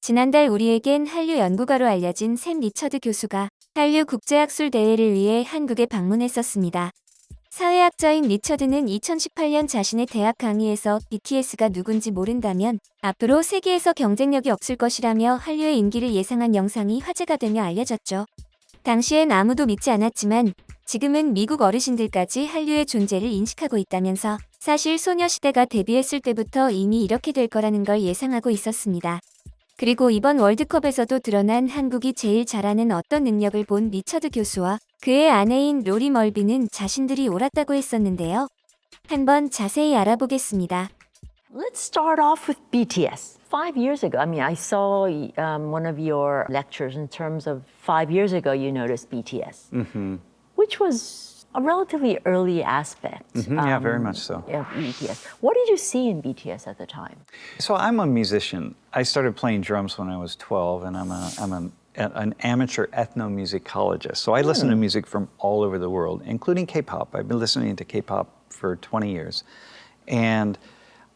지난달 우리에겐 한류 연구가로 알려진 샘 리처드 교수가 한류 국제학술 대회를 위해 한국에 방문했었습니다. 사회학자인 리처드는 2018년 자신의 대학 강의에서 BTS가 누군지 모른다면 앞으로 세계에서 경쟁력이 없을 것이라며 한류의 인기를 예상한 영상이 화제가 되며 알려졌죠. 당시엔 아무도 믿지 않았지만 지금은 미국 어르신들까지 한류의 존재를 인식하고 있다면서 사실 소녀시대가 데뷔했을 때부터 이미 이렇게 될 거라는 걸 예상하고 있었습니다. 그리고 이번 월드컵에서도 드러난 한국이 제일 잘하는 어떤 능력을 본 리처드 교수와 그의 아내인 로리 멀비는 자신들이 옳았다고 했었는데요. 한번 자세히 알아보겠습니다. Let's start off with BTS. 5 years ago, I saw one of your lectures in terms of 5 years ago you noticed BTS, which was a relatively early aspect. Yeah, very much so. Of BTS. What did you see in BTS at the time? So I'm a musician. I started playing drums when I was 12, and I'm an amateur ethnomusicologist. So I listen to music from all over the world, including K-pop. I've been listening to K-pop for 20 years. And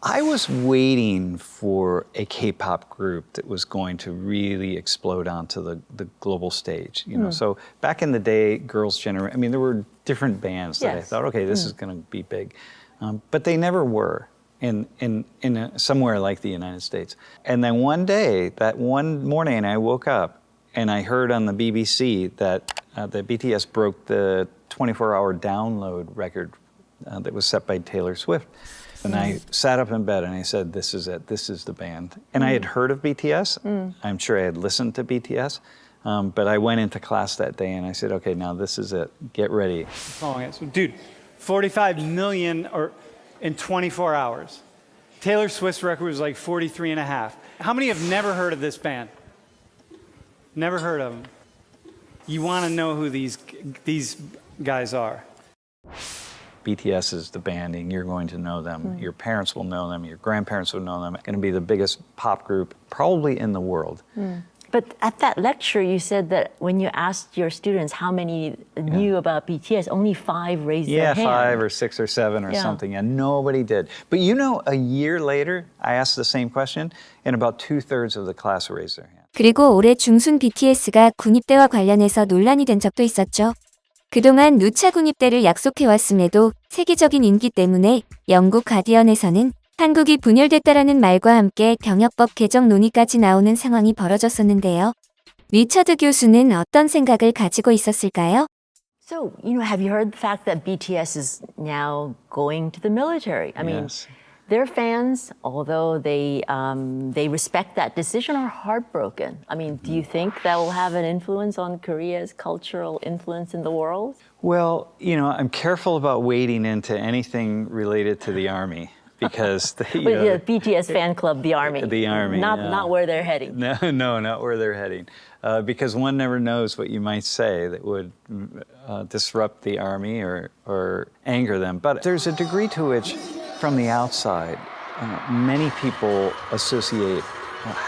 I was waiting for a K-pop group that was going to really explode onto the global stage. So back in the day, Girls' Generation, there were different bands that I thought, okay, this is going to be big. But they never were somewhere like the United States. And then one day, that one morning, I woke up and I heard on the BBC that the BTS broke the 24-hour download record that was set by Taylor Swift. And I sat up in bed and I said, this is it, this is the band. And I had heard of BTS, I'm sure I had listened to BTS, but I went into class that day and I said, okay, now this is it, get ready. So, dude, 45 million in 24 hours. Taylor Swift's record was like 43 and a half. How many have never heard of this band? Never heard of them. You want to know who these guys are. BTS is the band, and you're going to know them. Your parents will know them. Your grandparents will know them. It's going to be the biggest pop group probably in the world. But at that lecture, you said that when you asked your students how many knew about BTS, only 5 raised their hand. Yeah, 5 or 6 or 7 or something, and nobody did. But a year later, I asked the same question, and about 2/3 of the class raised their hand. 그리고 올해 중순 BTS가 군입대와 관련해서 논란이 된 적도 있었죠. 그동안 누차 군입대를 약속해왔음에도 세계적인 인기 때문에 영국 가디언에서는 한국이 분열됐다라는 말과 함께 병역법 개정 논의까지 나오는 상황이 벌어졌었는데요. 리처드 교수는 어떤 생각을 가지고 있었을까요? So, have you heard the fact that BTS is now going to the military? Yes. Their fans, although they respect that decision, are heartbroken. Do you think that will have an influence on Korea's cultural influence in the world? Well, I'm careful about wading into anything related to the army because BTS fan club, the army. The army, not where they're heading. No, not where they're heading. Because one never knows what you might say that would disrupt the army or anger them. But there's a degree to which, from the outside, many people associate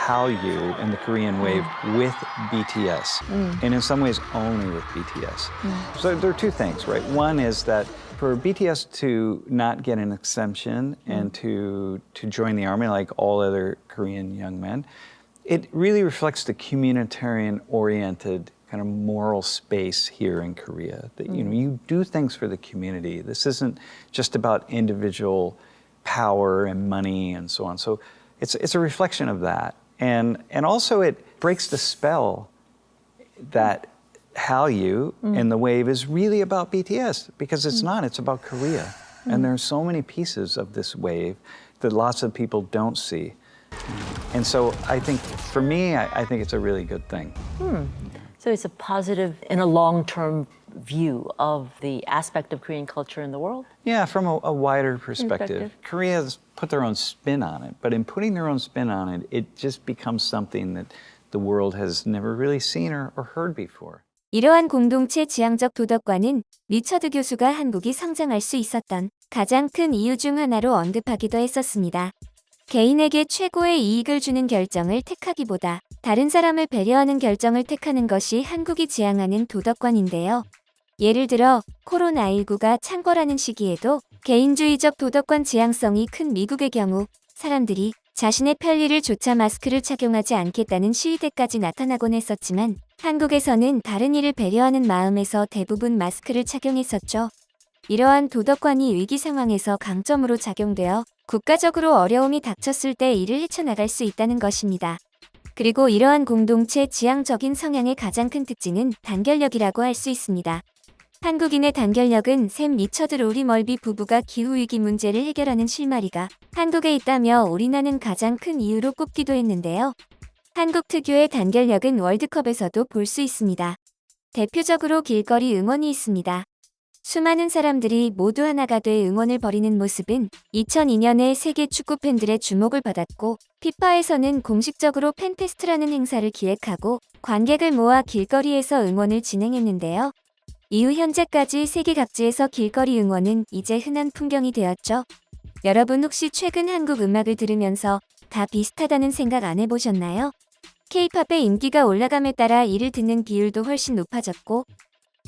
Hallyu and the Korean wave with BTS, and in some ways only with BTS. So there are two things, right? One is that for BTS to not get an exemption and to join the army like all other Korean young men, it really reflects the communitarian-oriented kind of moral space here in Korea. That you do things for the community. This isn't just about individual power and money and so on. So it's a reflection of that, and also it breaks the spell that Hallyu and the wave is really about BTS, because it's not. It's about Korea, and there are so many pieces of this wave that lots of people don't see. And so I think, for me, I think it's a really good thing. So it's a positive in a long-term view of the aspect of Korean culture in the world? Yeah, from a wider perspective. Korea's put their own spin on it, but in putting their own spin on it, it just becomes something that the world has never really seen or heard before. 이러한 공동체 지향적 도덕관은 리처드 교수가 한국이 성장할 수 있었던 가장 큰 이유 중 하나로 언급하기도 했었습니다. 개인에게 최고의 이익을 주는 결정을 택하기보다 다른 사람을 배려하는 결정을 택하는 것이 한국이 지향하는 도덕관인데요. 예를 들어 코로나19가 창궐하는 시기에도 개인주의적 도덕관 지향성이 큰 미국의 경우 사람들이 자신의 편리를 조차 마스크를 착용하지 않겠다는 시위대까지 나타나곤 했었지만 한국에서는 다른 이를 배려하는 마음에서 대부분 마스크를 착용했었죠. 이러한 도덕관이 위기 상황에서 강점으로 작용되어 국가적으로 어려움이 닥쳤을 때 이를 헤쳐나갈 수 있다는 것입니다. 그리고 이러한 공동체 지향적인 성향의 가장 큰 특징은 단결력이라고 할 수 있습니다. 한국인의 단결력은 샘 리처드 로리 멀비 부부가 기후위기 문제를 해결하는 실마리가 한국에 있다며 올인하는 가장 큰 이유로 꼽기도 했는데요. 한국 특유의 단결력은 월드컵에서도 볼 수 있습니다. 대표적으로 길거리 응원이 있습니다. 수많은 사람들이 모두 하나가 돼 응원을 벌이는 모습은 2002년에 세계 축구 팬들의 주목을 받았고 피파에서는 공식적으로 팬페스트라는 행사를 기획하고 관객을 모아 길거리에서 응원을 진행했는데요. 이후 현재까지 세계 각지에서 길거리 응원은 이제 흔한 풍경이 되었죠. 여러분 혹시 최근 한국 음악을 들으면서 다 비슷하다는 생각 안 해보셨나요? K-팝의 인기가 올라감에 따라 이를 듣는 비율도 훨씬 높아졌고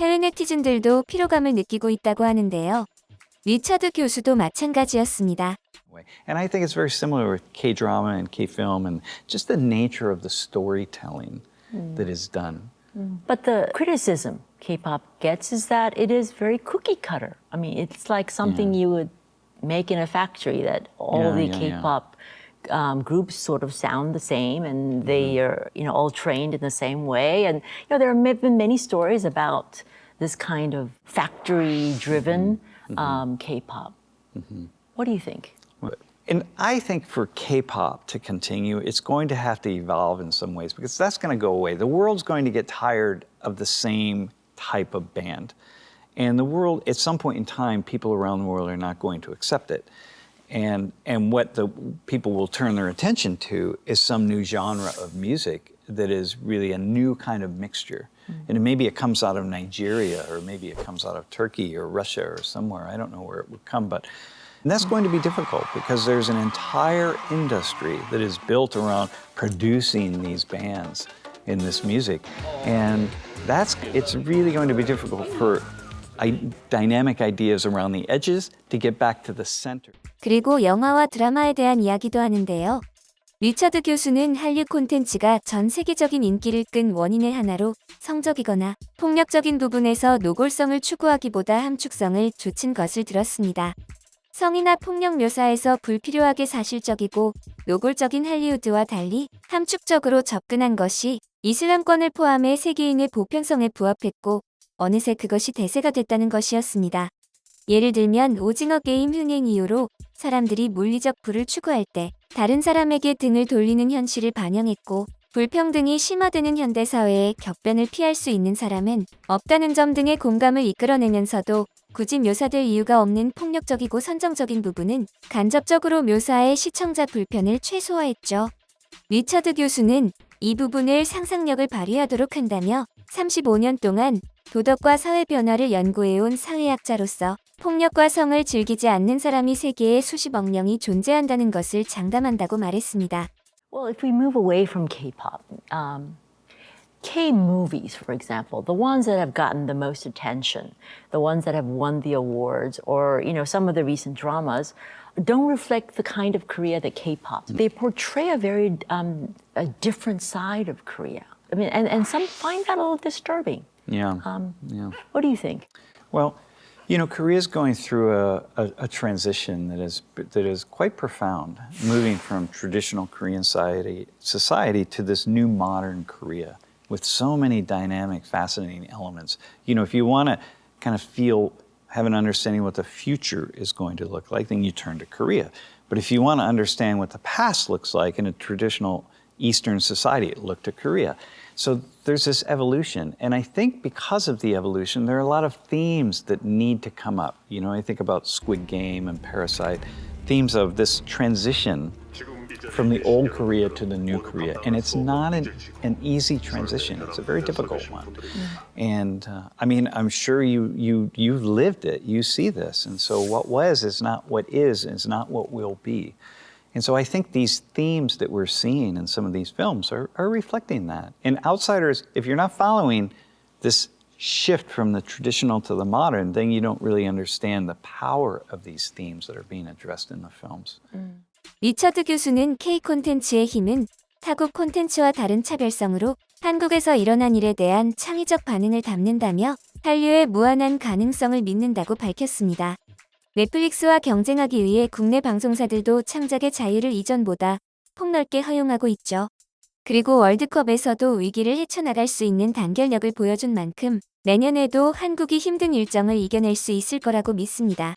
해외 네티즌들도 피로감을 느끼고 있다고 하는데요. 리처드 교수도 마찬가지였습니다. And I think it's very similar with K-drama and K-film and just the nature of the storytelling that is done. But the criticism K-pop gets is that it is very cookie cutter. I mean, it's like something you would make in a factory that all the K-pop groups sort of sound the same and they are, all trained in the same way. And, there have been many stories about this kind of factory-driven K-pop. What do you think? And I think for K-pop to continue, it's going to have to evolve in some ways because that's going to go away. The world's going to get tired of the same type of band. And the world, at some point in time, people around the world are not going to accept it. And what the people will turn their attention to is some new genre of music that is really a new kind of mixture. And maybe it comes out of Nigeria, or maybe it comes out of Turkey or Russia or somewhere. I don't know where it would come, but and that's going to be difficult because there's an entire industry that is built around producing these bands in this music. And it's really going to be difficult for dynamic ideas around the edges to get back to the center. 그리고 영화와 드라마에 대한 이야기도 하는데요. 리처드 교수는 한류 콘텐츠가 전 세계적인 인기를 끈 원인의 하나로 성적이거나 폭력적인 부분에서 노골성을 추구하기보다 함축성을 좇은 것을 들었습니다. 성이나 폭력 묘사에서 불필요하게 사실적이고 노골적인 할리우드와 달리 함축적으로 접근한 것이 이슬람권을 포함해 세계인의 보편성에 부합했고 어느새 그것이 대세가 됐다는 것이었습니다. 예를 들면 오징어 게임 흥행 이후로 사람들이 물리적 부를 추구할 때 다른 사람에게 등을 돌리는 현실을 반영했고 불평등이 심화되는 현대사회에 격변을 피할 수 있는 사람은 없다는 점 등의 공감을 이끌어내면서도 굳이 묘사될 이유가 없는 폭력적이고 선정적인 부분은 간접적으로 묘사해 시청자 불편을 최소화했죠. 리처드 교수는 이 부분을 상상력을 발휘하도록 한다며 35년 동안 도덕과 사회 변화를 연구해온 사회학자로서 폭력과 성을 즐기지 않는 사람이 세계에 수십억 명이 존재한다는 것을 장담한다고 말했습니다. Well, if we move away from K-pop, K-movies, for example, the ones that have gotten the most attention, the ones that have won the awards, or some of the recent dramas, don't reflect the kind of Korea that K-pop. They portray a very a different side of Korea. I mean, and some find that a little disturbing. Yeah. What do you think? Well, Korea is going through a transition that is quite profound, moving from traditional Korean society to this new modern Korea with so many dynamic, fascinating elements. If you want to kind of have an understanding of what the future is going to look like, then you turn to Korea. But if you want to understand what the past looks like in a traditional Eastern society, look to Korea. So there's this evolution, and I think because of the evolution, there are a lot of themes that need to come up. I think about Squid Game and Parasite, themes of this transition from the old Korea to the new Korea, and it's not an easy transition. It's a very difficult one. And I'm sure you've lived it. You see this, and so what was is not what is not what will be. And so I think these themes that we're seeing in some of these films are reflecting that. And outsiders, if you're not following this shift from the traditional to the modern, then you don't really understand the power of these themes that are being addressed in the films. 리처드 교수는 K 콘텐츠의 힘은 타국 콘텐츠와 다른 차별성으로 한국에서 일어난 일에 대한 창의적 반응을 담는다며 한류의 무한한 가능성을 믿는다고 밝혔습니다. 넷플릭스와 경쟁하기 위해 국내 방송사들도 창작의 자유를 이전보다 폭넓게 허용하고 있죠. 그리고 월드컵에서도 위기를 헤쳐나갈 수 있는 단결력을 보여준 만큼 내년에도 한국이 힘든 일정을 이겨낼 수 있을 거라고 믿습니다.